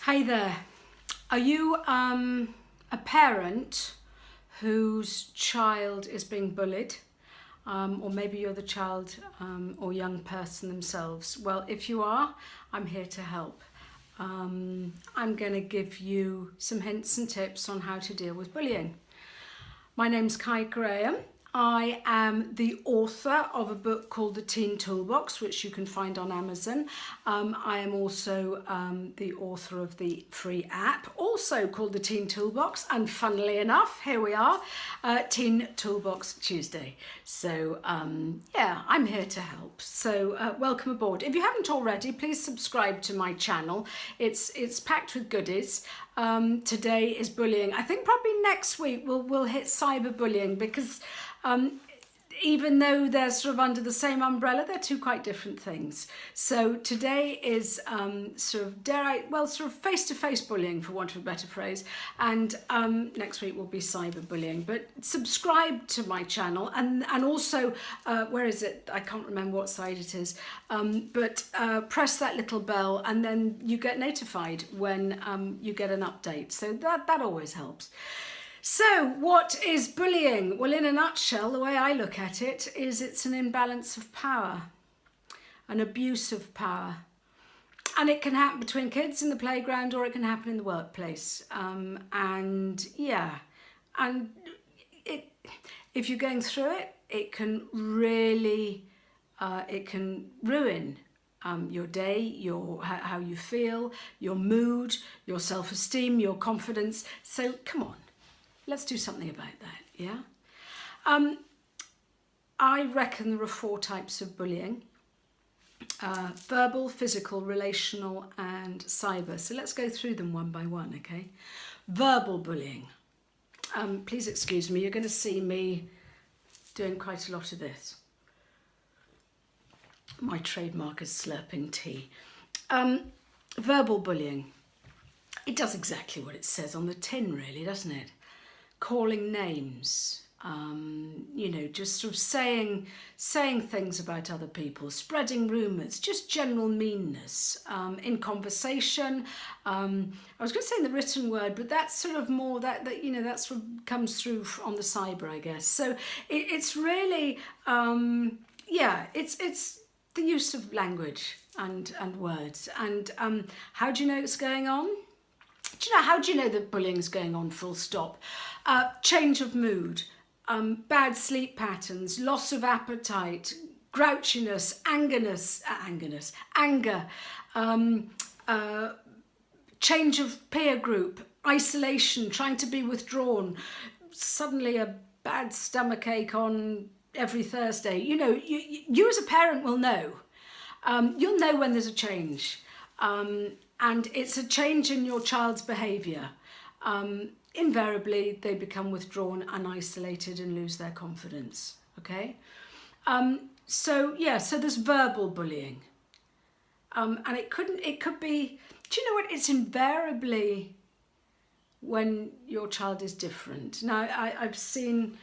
Hey there. Are you a parent whose child is being bullied? Or maybe you're the child or young person themselves. Well, if you are, I'm here to help. I'm going to give you some hints and tips on how to deal with bullying. My name's Cai Graham. I am the author of a book called The Teen Toolbox, which you can find on Amazon. I am also the author of the free app, also called The Teen Toolbox, and funnily enough, here we are, Teen Toolbox Tuesday. So yeah, I'm here to help. So welcome aboard. If you haven't already, please subscribe to my channel. It's packed with goodies. Today is bullying. I think probably next week we'll hit cyberbullying because even though they're sort of under the same umbrella, they're two quite different things. So today is sort of face-to-face bullying, for want of a better phrase, and next week will be cyberbullying. But subscribe to my channel, and also, where is it? I can't remember what side it is, but press that little bell and then you get notified when you get an update. So that always helps. So what is bullying? Well, in a nutshell, the way I look at it is it's an imbalance of power, an abuse of power. And it can happen between kids in the playground, or it can happen in the workplace. If you're going through it, it can really, it can ruin your day, how you feel, your mood, your self-esteem, your confidence. So come on. Let's do something about that, yeah? I reckon there are 4 types of bullying. Verbal, physical, relational, and cyber. So let's go through them one by one, okay? Verbal bullying. Please excuse me, you're going to see me doing quite a lot of this. My trademark is slurping tea. Verbal bullying. It does exactly what it says on the tin, really, doesn't it? Calling names, just sort of saying things about other people, spreading rumours, just general meanness in conversation. I was going to say in the written word, but that's sort of more that sort of comes through on the cyber, I guess. So it's really, it's the use of language and words. And how do you know it's going on? How do you know that bullying's going on, full stop? Change of mood, bad sleep patterns, loss of appetite, grouchiness, anger, change of peer group, isolation, trying to be withdrawn, suddenly a bad stomachache on every Thursday. You as a parent will know. You'll know when there's a change. And it's a change in your child's behaviour. Invariably, they become withdrawn and isolated and lose their confidence, okay? So there's verbal bullying. And it could be, do you know what? It's invariably when your child is different. Now, I've seen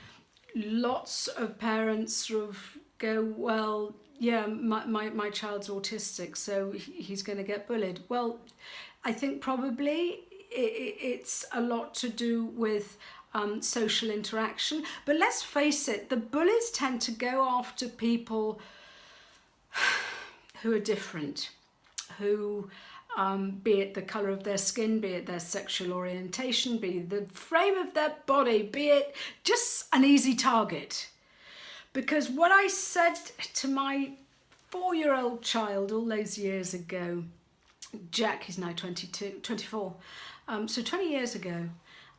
lots of parents sort of go, well, yeah, my child's autistic, so he's going to get bullied. Well, I think probably it's a lot to do with social interaction. But let's face it, the bullies tend to go after people who are different, who, be it the colour of their skin, be it their sexual orientation, be it the frame of their body, be it just an easy target. Because what I said to my 4-year-old child all those years ago, Jack is now 24, so 20 years ago,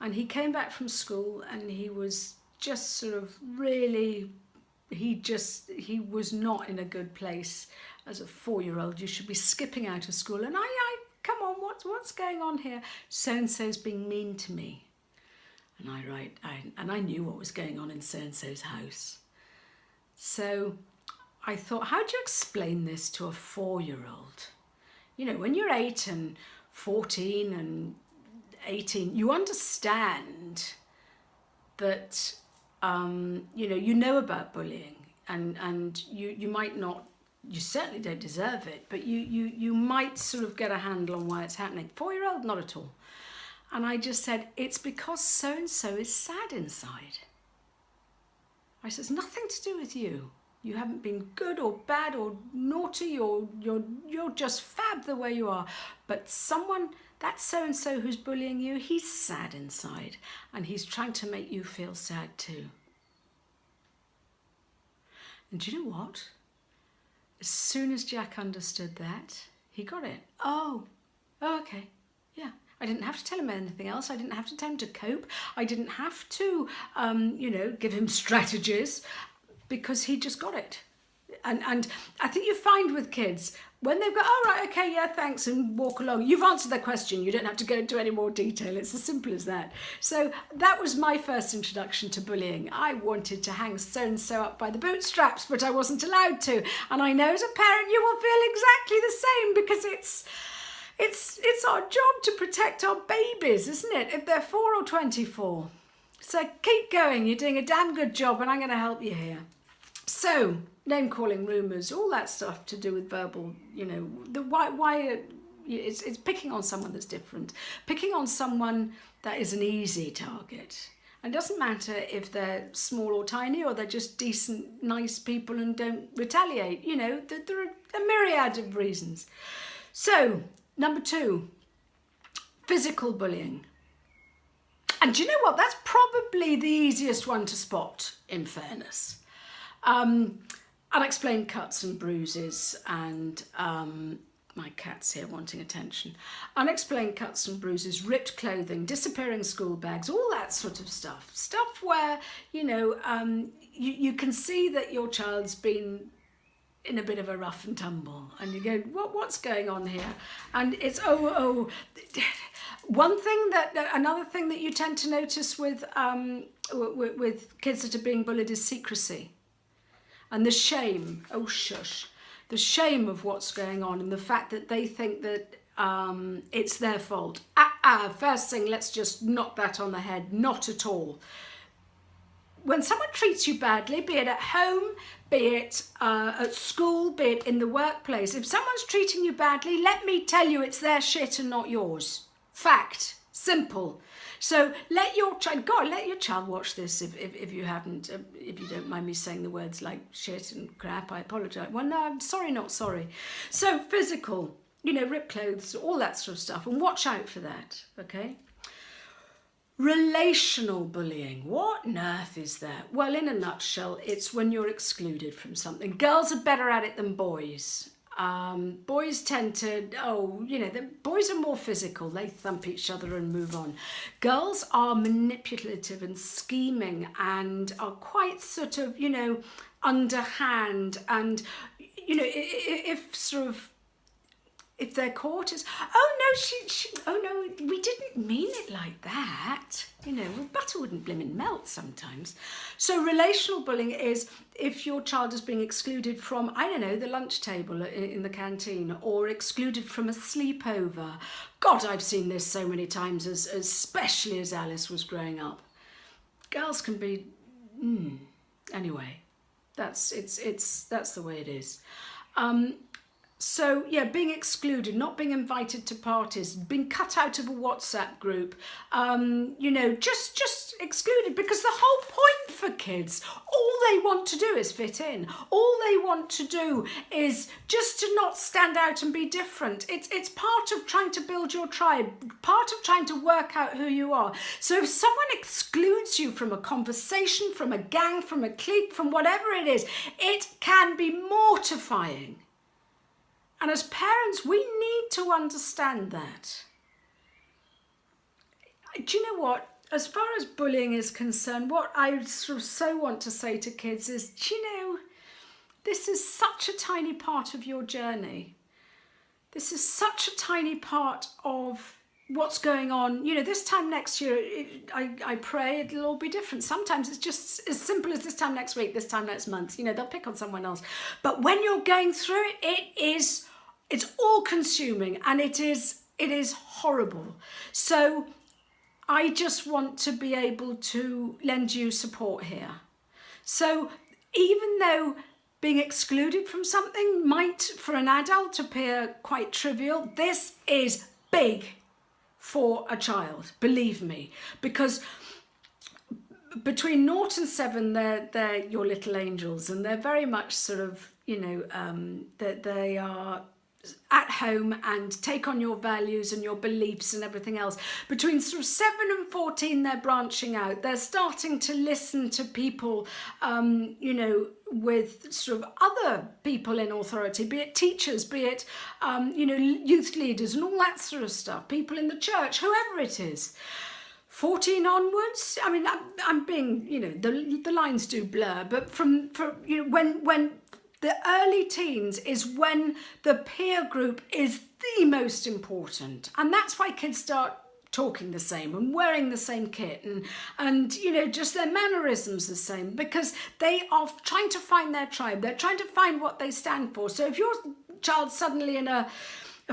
and he came back from school and he was just sort of really, he was not in a good place. As a 4-year-old, you should be skipping out of school. And I come on, what's going on here? So-and-so's being mean to me. And I knew what was going on in so-and-so's house. So I thought, how do you explain this to a 4-year-old? When you're 8 and 14 and 18, you understand that, you know about bullying and you might not you certainly don't deserve it, but you might sort of get a handle on why it's happening. 4-year-old, not at all. And I just said, it's because so-and-so is sad inside. I said, it's nothing to do with you. You haven't been good or bad or naughty, or you're just fab the way you are. But someone, that so-and-so who's bullying you, he's sad inside, and he's trying to make you feel sad too. And do you know what? As soon as Jack understood that, he got it. Oh, okay, yeah. I didn't have to tell him anything else. I didn't have to tell him to cope. I didn't have to, give him strategies, because he just got it. And I think you find with kids, when they've got, oh, right, okay, yeah, thanks, and walk along, you've answered their question. You don't have to go into any more detail. It's as simple as that. So that was my first introduction to bullying. I wanted to hang so-and-so up by the bootstraps, but I wasn't allowed to. And I know as a parent, you will feel exactly the same, because it's our job to protect our babies, isn't it? If they're 4 or 24. So keep going. You're doing a damn good job, and I'm going to help you here. So, name-calling, rumours, all that stuff to do with verbal, why it's picking on someone that's different, picking on someone that is an easy target. And it doesn't matter if they're small or tiny, or they're just decent, nice people and don't retaliate. There are a myriad of reasons. So, number 2, physical bullying. And do you know what? That's probably the easiest one to spot, in fairness. Unexplained cuts and bruises, and my cat's here wanting attention. Unexplained cuts and bruises, ripped clothing, disappearing school bags, all that sort of stuff. Stuff where, you can see that your child's been in a bit of a rough and tumble, and you go, what's going on here? And it's, another thing that you tend to notice with kids that are being bullied is secrecy. And the shame, the shame of what's going on, and the fact that they think that it's their fault. First thing, let's just knock that on the head. Not at all. When someone treats you badly, be it at home, be it at school, be it in the workplace, if someone's treating you badly, let me tell you, it's their shit and not yours. Fact. Simple. So let your child watch this if you haven't, if you don't mind me saying the words like shit and crap, I apologise. Well, no, I'm sorry, not sorry. So physical, ripped clothes, all that sort of stuff, and watch out for that, okay? Relational bullying, what on earth is that? Well, in a nutshell, it's when you're excluded from something. Girls are better at it than boys. Boys tend to, the boys are more physical. They thump each other and move on. Girls are manipulative and scheming, and are quite sort of, underhand. And, if they're caught, it's, we didn't mean it like that. Butter wouldn't blimmin' melt sometimes. So relational bullying is if your child is being excluded from, the lunch table in the canteen, or excluded from a sleepover. God, I've seen this so many times, especially as Alice was growing up. Girls can be, anyway, that's the way it is. So, being excluded, not being invited to parties, being cut out of a WhatsApp group, just excluded, because the whole point for kids, all they want to do is fit in. All they want to do is just to not stand out and be different. It's part of trying to build your tribe, part of trying to work out who you are. So if someone excludes you from a conversation, from a gang, from a clique, from whatever it is, it can be mortifying. And as parents, we need to understand that. Do you know what? As far as bullying is concerned, what I sort of so want to say to kids is, this is such a tiny part of your journey. This is such a tiny part of what's going on. This time next year, I pray it'll all be different. Sometimes it's just as simple as this time next week, this time next month. They'll pick on someone else. But when you're going through it, it's all consuming, and it is horrible. So I just want to be able to lend you support here. So even though being excluded from something might, for an adult, appear quite trivial. This is big for a child, believe me, because between 0 and 7, they're your little angels, and they're very much sort of, you know, that they are at home and take on your values and your beliefs and everything else. Between sort of 7 and 14, they're branching out. They're starting to listen to people, you know, with sort of other people in authority, be it teachers, be it, you know, youth leaders and all that sort of stuff, people in the church, whoever it is. 14 onwards, I mean, I'm being, you know, the lines do blur, but from you know, when the early teens is when the peer group is the most important. And that's why kids start talking the same and wearing the same kit and you know, just their mannerisms the same, because they are trying to find their tribe. They're trying to find what they stand for. So if your child's suddenly in a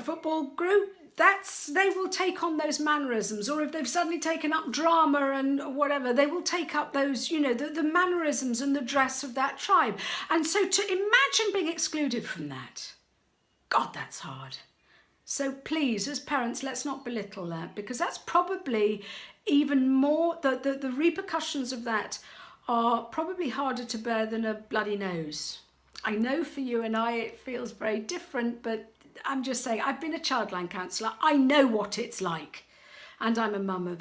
football group, they will take on those mannerisms, or if they've suddenly taken up drama and whatever, they will take up those, you know, the mannerisms and the dress of that tribe. And so to imagine being excluded from that, God, that's hard. So please, as parents, let's not belittle that, because that's probably even more, the repercussions of that are probably harder to bear than a bloody nose. I know for you and I it feels very different, but I'm just saying, I've been a childline counsellor. I know what it's like. And I'm a mum of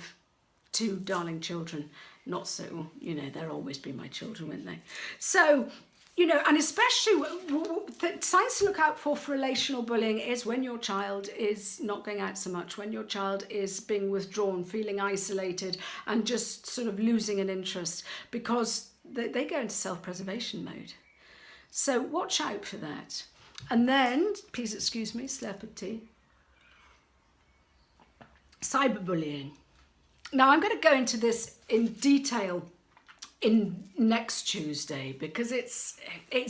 2 darling children. Not so, you know, they'll always be my children, won't they? So, you know, and especially the signs to look out for relational bullying is when your child is not going out so much, when your child is being withdrawn, feeling isolated and just sort of losing an interest, because they go into self-preservation mode. So watch out for that. And then, please excuse me, slurp of tea. Cyberbullying. Now, I'm going to go into this in detail in next Tuesday, because it's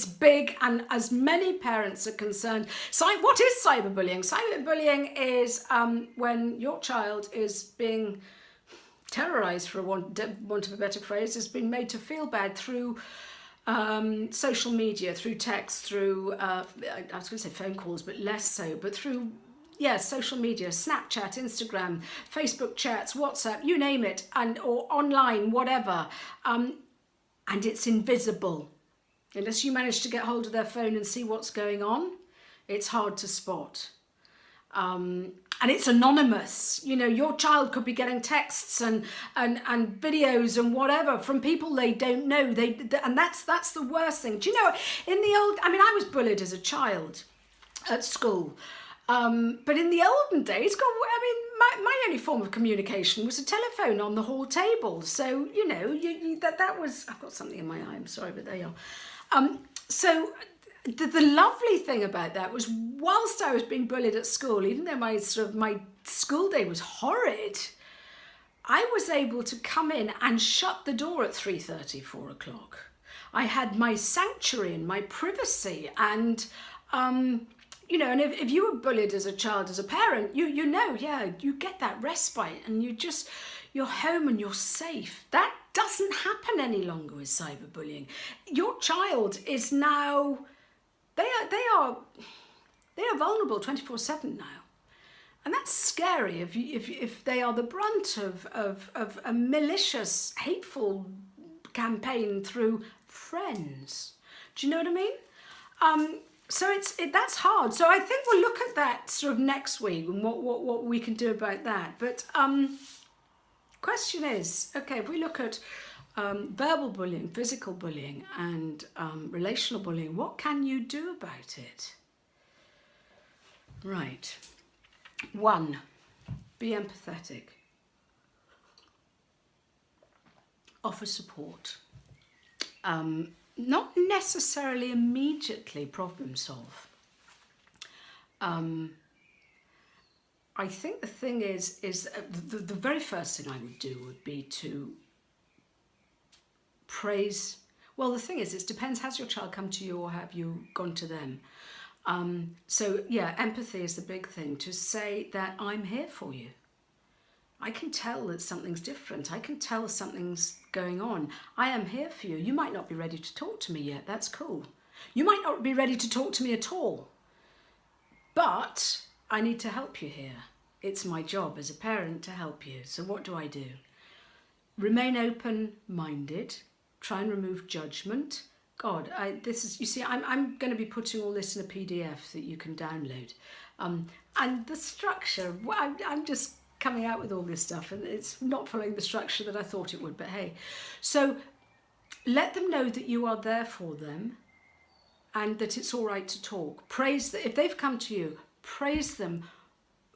big, and as many parents are concerned. So what is cyberbullying? Cyberbullying is when your child is being terrorised, for want of a better phrase, is being made to feel bad through social media, through text, through, I was going to say phone calls, but less so, but through, yeah, social media, Snapchat, Instagram, Facebook chats, WhatsApp, you name it, or online, whatever. And it's invisible. Unless you manage to get hold of their phone and see what's going on, it's hard to spot. And it's anonymous. You know, your child could be getting texts and videos and whatever from people they don't know. And that's the worst thing. Do you know, in the old, I mean, I was bullied as a child at school. But in the olden days, God, I mean, my only form of communication was a telephone on the hall table. So, you know, that was, I've got something in my eye, I'm sorry, but there you are. So the lovely thing about that was, whilst I was being bullied at school, even though my school day was horrid, I was able to come in and shut the door at 3:30, 4 o'clock. I had my sanctuary and my privacy, and you know, and if you were bullied as a child, as a parent, you know, yeah, you get that respite, and you're home and you're safe. That doesn't happen any longer with cyberbullying. Your child is now, they are vulnerable 24/7 now, and that's scary. If they are the brunt of a malicious, hateful campaign through friends. Do you know what I mean? So that's hard. So I think we'll look at that sort of next week and what we can do about that. But question is, okay, if we look at verbal bullying, physical bullying, and relational bullying, what can you do about it? Right. 1, be empathetic. Offer support. Not necessarily immediately problem solve. I think the thing is the very first thing I would do would be to praise. Well, the thing is, it depends. Has your child come to you, or have you gone to them? So yeah, empathy is the big thing. To say that I'm here for you. I can tell that something's different. I can tell something's going on. I am here for you. You might not be ready to talk to me yet. That's cool. You might not be ready to talk to me at all, but I need to help you here. It's my job as a parent to help you. So what do? Remain open-minded, try and remove judgment. God, you see, I'm going to be putting all this in a PDF that you can download. And the structure, I'm just coming out with all this stuff and it's not following the structure that I thought it would, but hey. So let them know that you are there for them and that it's all right to talk. Praise that if they've come to you, praise them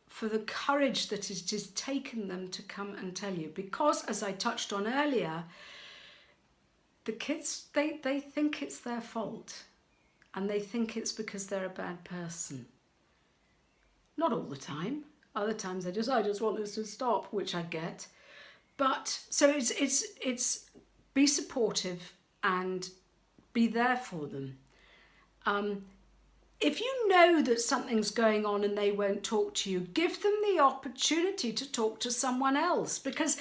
for the courage that it has taken them to come and tell you. Because as I touched on earlier, the kids, they think it's their fault and they think it's because they're a bad person. Not all the time. Other times I just want this to stop, which I get. But so it's be supportive and be there for them. If you know that something's going on and they won't talk to you, give them the opportunity to talk to someone else, because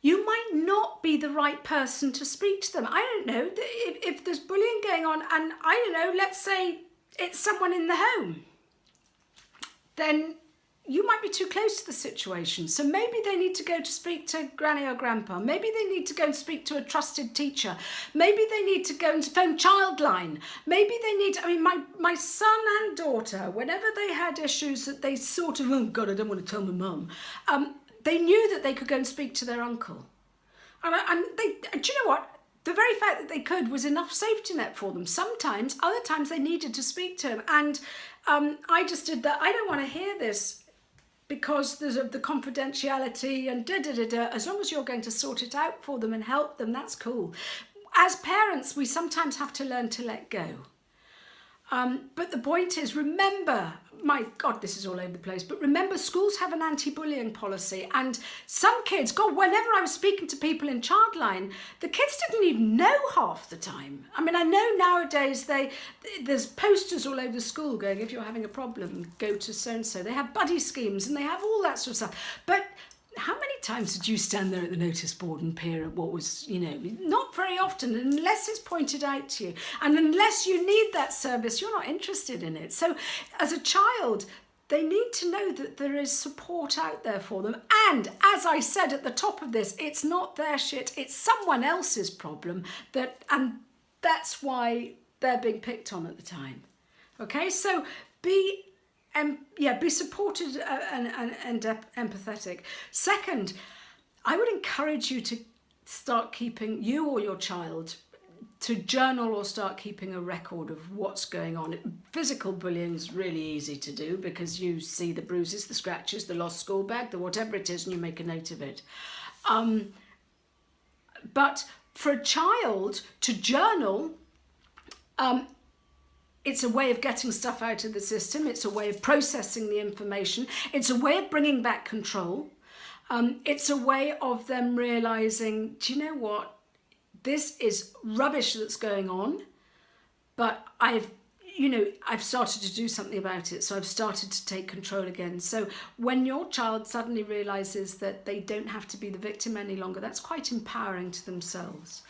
you might not be the right person to speak to them. I don't know, if there's bullying going on and I don't know, let's say it's someone in the home, then you might be too close to the situation. So maybe they need to go to speak to granny or grandpa. Maybe they need to go and speak to a trusted teacher. Maybe they need to go and phone Childline. Maybe they need, my son and daughter, whenever they had issues that they sort of, oh God, I don't want to tell my mum. They knew that they could go and speak to their uncle. And do you know what? The very fact that they could was enough safety net for them. Sometimes, other times they needed to speak to him. And I just did that. I don't want to hear this because there's the confidentiality and As long as you're going to sort it out for them and help them, that's cool. As parents, we sometimes have to learn to let go. But the point is, remember, my God, this is all over the place, but remember, schools have an anti-bullying policy, and some kids, God, whenever I was speaking to people in Childline, the kids didn't even know half the time. I know nowadays there's posters all over the school going, if you're having a problem, go to so-and-so. They have buddy schemes and they have all that sort of stuff. But how many times did you stand there at the notice board and peer at what was, not very often, unless it's pointed out to you. And unless you need that service, you're not interested in it. So as a child, they need to know that there is support out there for them. And as I said at the top of this, it's not their shit, it's someone else's problem, and that's why they're being picked on at the time. Okay, so be supported and empathetic. Second, I would encourage you to start keeping, you or your child, to journal or start keeping a record of what's going on. Physical bullying is really easy to do because you see the bruises, the scratches, the lost school bag, the whatever it is, and you make a note of it. But for a child to journal, it's a way of getting stuff out of the system. It's a way of processing the information. It's a way of bringing back control. It's a way of them realizing, do you know what? This is rubbish that's going on, but I've started to do something about it. So I've started to take control again. So when your child suddenly realizes that they don't have to be the victim any longer, that's quite empowering to themselves.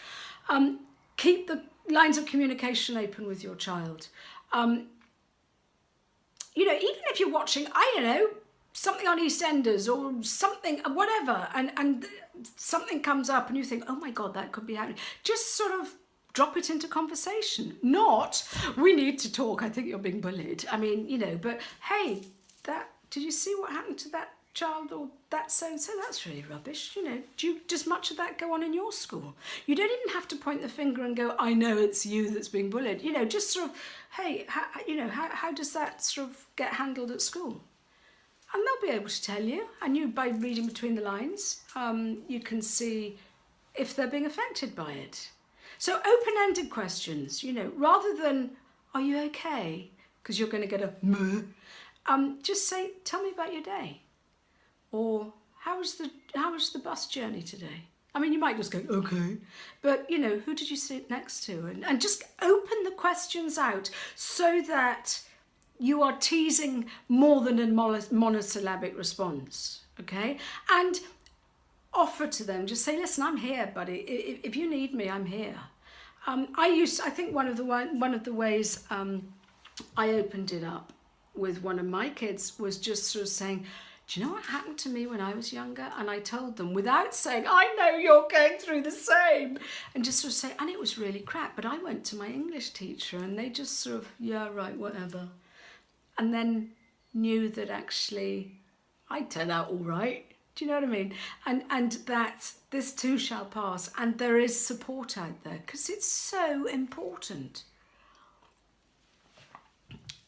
Keep the lines of communication open with your child. Even if you're watching, something on EastEnders or something, whatever, and something comes up and you think, oh my God, that could be happening. Just sort of drop it into conversation. Not, we need to talk, I think you're being bullied. But hey, did you see what happened to that child or that so-and-so? That's really rubbish. Does much of that go on in your school? You don't even have to point the finger and go, I know it's you that's being bullied. Just sort of, hey, how does that sort of get handled at school? And they'll be able to tell you. And you, by reading between the lines, you can see if they're being affected by it. So open-ended questions, rather than, are you okay? Because you're going to get a meh. Just say, tell me about your day. Or how was the bus journey today? You might just go, okay. But, who did you sit next to? And just open the questions out so that you are teasing more than a monosyllabic response, okay? And offer to them, just say, listen, I'm here, buddy. If you need me, I'm here. I think one of the ways I opened it up with one of my kids was just sort of saying, do you know what happened to me when I was younger? And I told them without saying, I know you're going through the same. And just sort of say, and it was really crap, but I went to my English teacher and they just sort of, yeah, right, whatever. And then knew that actually I'd turn out all right. Do you know what I mean? And that this too shall pass. And there is support out there because it's so important.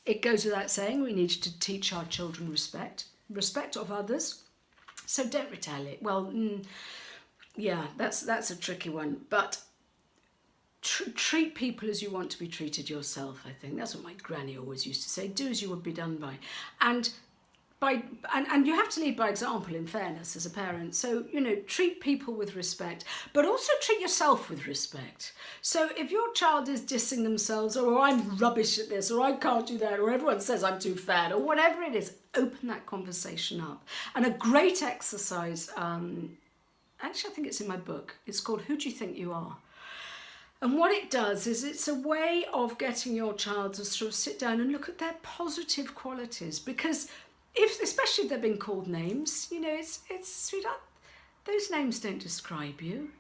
It goes without saying we need to teach our children respect of others. So don't retaliate. Well, yeah, that's a tricky one. But treat people as you want to be treated yourself, I think. That's what my granny always used to say. Do as you would be done by. And you have to lead by example, in fairness, as a parent. So, treat people with respect, but also treat yourself with respect. So if your child is dissing themselves, or I'm rubbish at this, or I can't do that, or everyone says I'm too fat, or whatever it is, open that conversation up. And a great exercise, actually I think it's in my book, it's called Who Do You Think You Are? And what it does is it's a way of getting your child to sort of sit down and look at their positive qualities, because especially if they've been called names, it's sweetheart, those names don't describe you.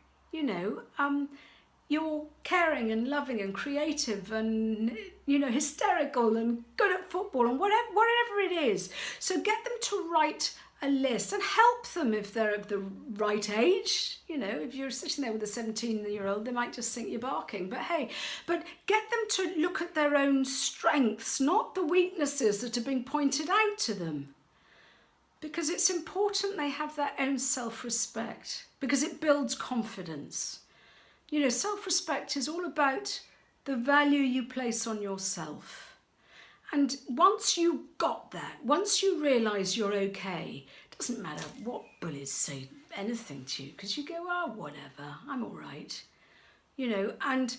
You're caring and loving and creative and, hysterical and good at football and whatever it is. So get them to write a list and help them if they're of the right age. If you're sitting there with a 17-year-old, they might just think you're barking. But hey, get them to look at their own strengths, not the weaknesses that are being pointed out to them. Because it's important they have their own self-respect, because it builds confidence. Self-respect is all about the value you place on yourself. And once you got that, once you realise you're okay, it doesn't matter what bullies say anything to you, because you go, oh, whatever, I'm all right. And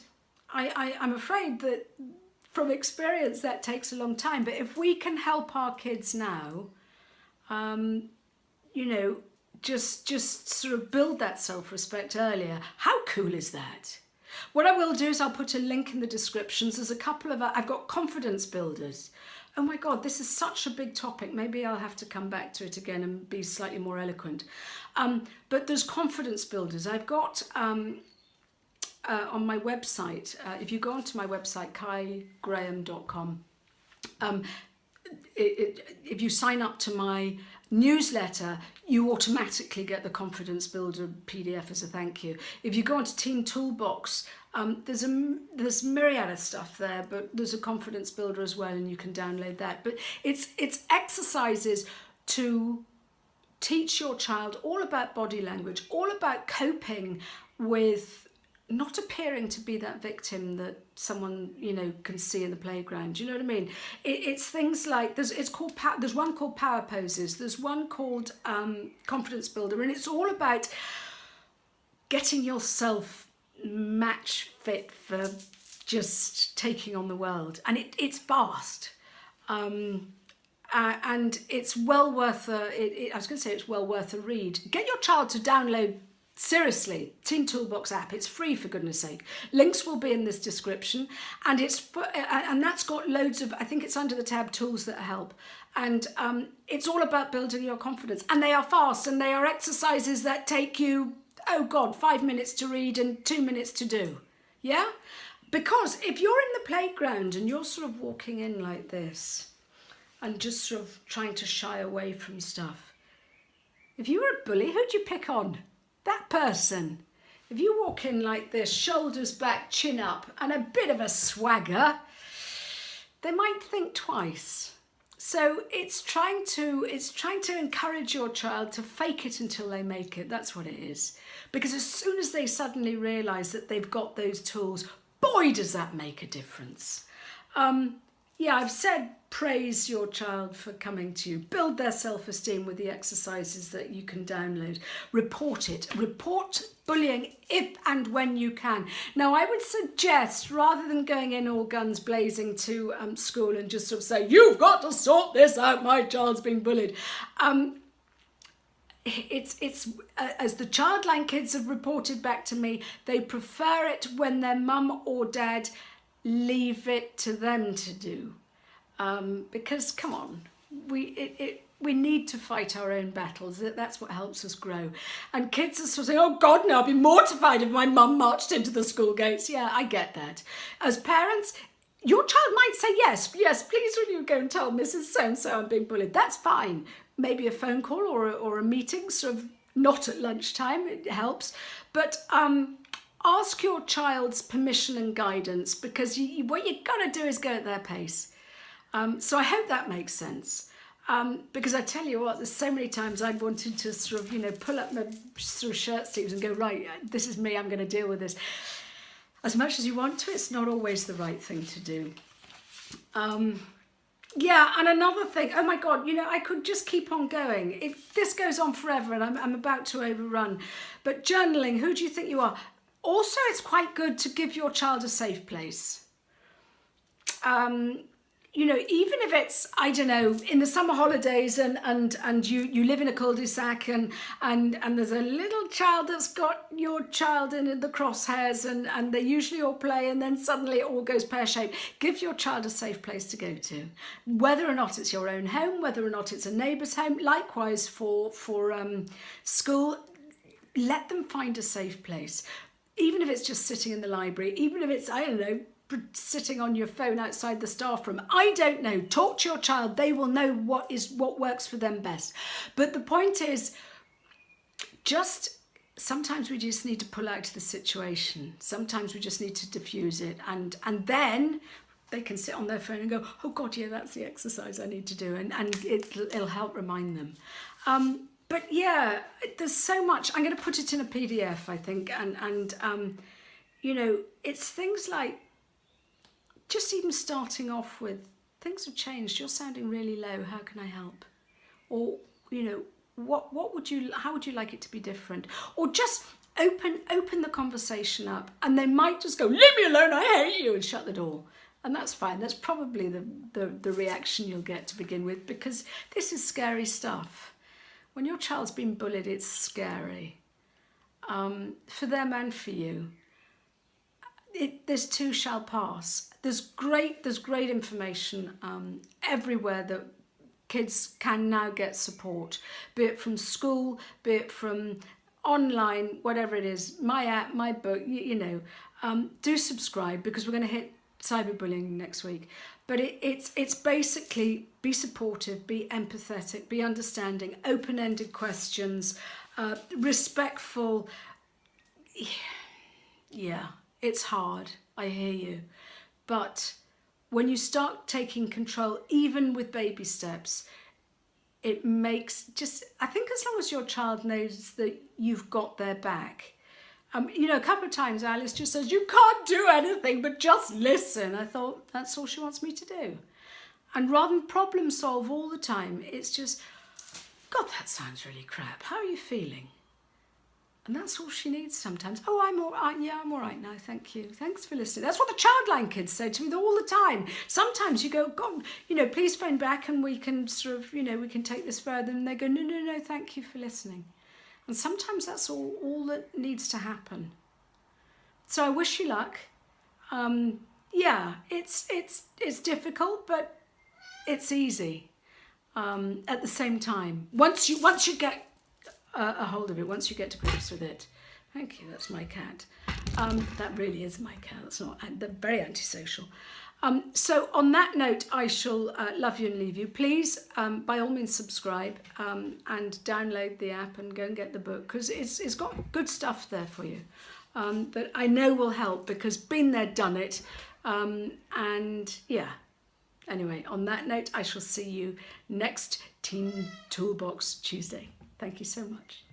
I'm afraid that from experience that takes a long time. But if we can help our kids now, just sort of build that self-respect earlier, how cool is that? What I will do is I'll put a link in the descriptions. There's a couple of, I've got confidence builders. Oh my God, this is such a big topic. Maybe I'll have to come back to it again and be slightly more eloquent. But there's confidence builders. I've got on my website, if you go onto my website, caigraham.com, if you sign up to my newsletter, you automatically get the Confidence Builder PDF as a thank you. If you go onto Teen Toolbox, there's myriad of stuff there, but there's a Confidence Builder as well, and you can download that. But it's exercises to teach your child all about body language, all about coping with not appearing to be that victim that someone can see in the playground. Do you know what I mean? It's things like there's one called Power Poses, there's one called Confidence Builder, and it's all about getting yourself match fit for just taking on the world. And it's fast, and it's well worth it's well worth a read. Get your child to download. Seriously, Teen Toolbox app, it's free, for goodness sake. Links will be in this description, and that's got loads of, I think it's under the tab tools that help, and it's all about building your confidence, and they are fast, and they are exercises that take you, 5 minutes to read and 2 minutes to do, yeah? Because if you're in the playground and you're sort of walking in like this and just sort of trying to shy away from stuff, if you were a bully, who'd you pick on? That person. If you walk in like this, shoulders back, chin up, and a bit of a swagger, they might think twice. So it's trying to encourage your child to fake it until they make it. That's what it is. Because as soon as they suddenly realise that they've got those tools, boy, does that make a difference. I've said praise your child for coming to you. Build their self-esteem with the exercises that you can download. Report it. Report bullying if and when you can. Now, I would suggest, rather than going in all guns blazing to school and just sort of say, you've got to sort this out, my child's being bullied. it's as the childline kids have reported back to me, they prefer it when their mum or dad leave it to them to do, because come on, we need to fight our own battles. That's what helps us grow. And kids are sort of saying, oh God, no, I'd be mortified if my mum marched into the school gates. Yeah, I get that. As parents, your child might say, yes, please will you go and tell Mrs. So-and-so I'm being bullied. That's fine. Maybe a phone call or a meeting, sort of not at lunchtime, it helps. But ask your child's permission and guidance, because what you've got to do is go at their pace. So I hope that makes sense. Because I tell you what, there's so many times I've wanted to sort of, pull up my sort of shirt sleeves and go, right, this is me, I'm going to deal with this. As much as you want to, it's not always the right thing to do. Yeah, and another thing, oh my God, I could just keep on going. This goes on forever and I'm about to overrun. But journaling, who do you think you are? Also, it's quite good to give your child a safe place. Even if it's, I don't know, in the summer holidays and you live in a cul-de-sac and there's a little child that's got your child in the crosshairs and they usually all play and then suddenly it all goes pear-shaped. Give your child a safe place to go to. Whether or not it's your own home, whether or not it's a neighbour's home, likewise for school, let them find a safe place. Even if it's just sitting in the library, even if it's, I don't know, sitting on your phone outside the staff room. I don't know. Talk to your child. They will know what works for them best. But the point is, sometimes we just need to pull out of the situation. Sometimes we just need to diffuse it. And then they can sit on their phone and go, oh God, yeah, that's the exercise I need to do. And it'll help remind them. But yeah, there's so much. I'm going to put it in a PDF, I think. And it's things like, just even starting off with, things have changed, you're sounding really low, how can I help? Or, how would you like it to be different? Or just open the conversation up, and they might just go, leave me alone, I hate you, and shut the door. And that's fine. That's probably the reaction you'll get to begin with, because this is scary stuff. When your child's been bullied, it's scary. For them and for you. This too shall pass. There's great information everywhere that kids can now get support, be it from school, be it from online, whatever it is, my app, my book, do subscribe, because we're going to hit cyberbullying next week. But it's basically be supportive, be empathetic, be understanding, open-ended questions, respectful. Yeah. It's hard, I hear you. But when you start taking control, even with baby steps, it makes I think as long as your child knows that you've got their back. A couple of times Alice just says, you can't do anything but just listen. I thought, that's all she wants me to do. And rather than problem solve all the time, it's just, God, that sounds really crap. How are you feeling? And that's all she needs sometimes. Oh, I'm all right. Yeah, I'm all right now. Thank you. Thanks for listening. That's what the childline kids say to me all the time. Sometimes you go, God, please phone back and we can sort of, we can take this further. And they go, no, thank you for listening. And sometimes that's all that needs to happen. So I wish you luck. Yeah, it's difficult, but it's easy at the same time. Once you get a hold of it, once you get to grips with it. Thank you, that's my cat. That really is my cat. That's not, they're very antisocial. So on that note, I shall love you and leave you. Please, by all means, subscribe and download the app and go and get the book, because it's got good stuff there for you that I know will help, because been there, done it. And yeah, anyway, on that note, I shall see you next Teen Toolbox Tuesday. Thank you so much.